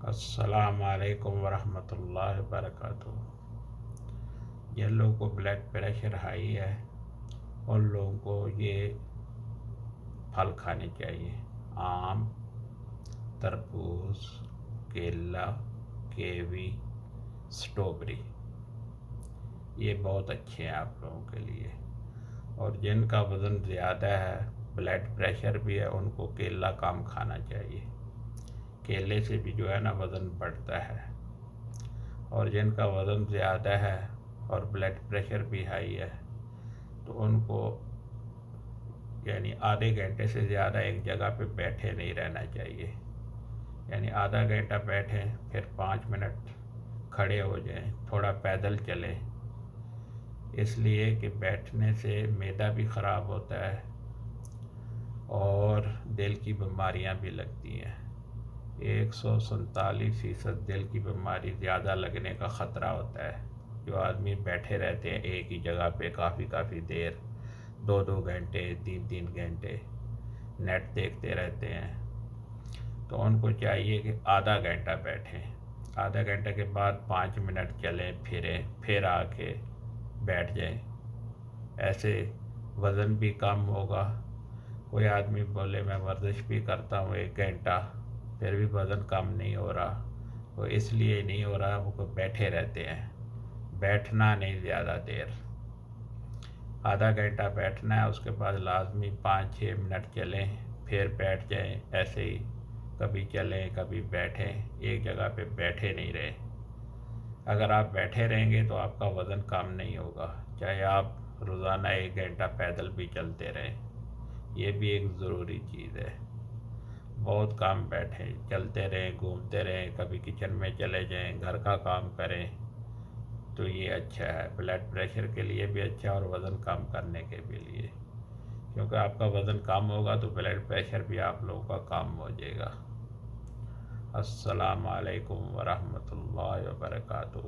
السلام علیکم ورحمۃ اللہ وبرکاتہ۔ جن لوگوں کو بلڈ پریشر ہائی ہے ان لوگوں کو یہ پھل کھانے چاہیے: آم، تربوز، کیلا، کیوی، سٹرابیری۔ یہ بہت اچھے ہیں آپ لوگوں کے لیے۔ اور جن کا وزن زیادہ ہے، بلڈ پریشر بھی ہے، ان کو کیلا کم کھانا چاہیے۔ کیلے سے بھی جو ہے نا وزن بڑھتا ہے۔ اور جن کا وزن زیادہ ہے اور بلڈ پریشر بھی ہائی ہے تو ان کو یعنی آدھے گھنٹے سے زیادہ ایک جگہ پہ بیٹھے نہیں رہنا چاہیے۔ یعنی آدھا گھنٹہ بیٹھیں، پھر 5 منٹ کھڑے ہو جائیں، تھوڑا پیدل چلیں۔ اس لیے کہ بیٹھنے سے معدہ بھی خراب ہوتا ہے اور دل کی بیماریاں بھی لگتی ہیں۔ 147% دل کی بیماری زیادہ لگنے کا خطرہ ہوتا ہے۔ جو آدمی بیٹھے رہتے ہیں ایک ہی جگہ پہ کافی دیر، 2 گھنٹے، 3 گھنٹے نیٹ دیکھتے رہتے ہیں، تو ان کو چاہیے کہ آدھا گھنٹہ بیٹھیں۔ آدھا گھنٹے کے بعد 5 منٹ چلیں پھریں، پھر آ کے بیٹھ جائیں۔ ایسے وزن بھی کم ہوگا۔ کوئی آدمی بولے میں ورزش بھی کرتا ہوں 1 گھنٹہ پھر بھی وزن کم نہیں ہو رہا، وہ اس لیے نہیں ہو رہا وہ بیٹھے رہتے ہیں۔ بیٹھنا نہیں زیادہ دیر، آدھا گھنٹہ بیٹھنا ہے، اس کے بعد لازمی 5-6 منٹ چلیں پھر بیٹھ جائیں۔ ایسے ہی کبھی چلیں کبھی بیٹھیں، ایک جگہ پہ بیٹھے نہیں رہیں۔ اگر آپ بیٹھے رہیں گے تو آپ کا وزن کم نہیں ہوگا، چاہے آپ روزانہ 1 گھنٹہ پیدل بھی چلتے رہیں۔ یہ بھی ایک ضروری چیز ہے۔ بہت کم بیٹھیں، چلتے رہیں، گھومتے رہیں، کبھی کچن میں چلے جائیں، گھر کا کام کریں، تو یہ اچھا ہے۔ بلڈ پریشر کے لیے بھی اچھا ہے اور وزن کم کرنے کے بھی لیے، کیونکہ آپ کا وزن کم ہوگا تو بلڈ پریشر بھی آپ لوگوں کا کم ہو جائے گا۔ السلام علیکم ورحمۃ اللہ وبرکاتہ۔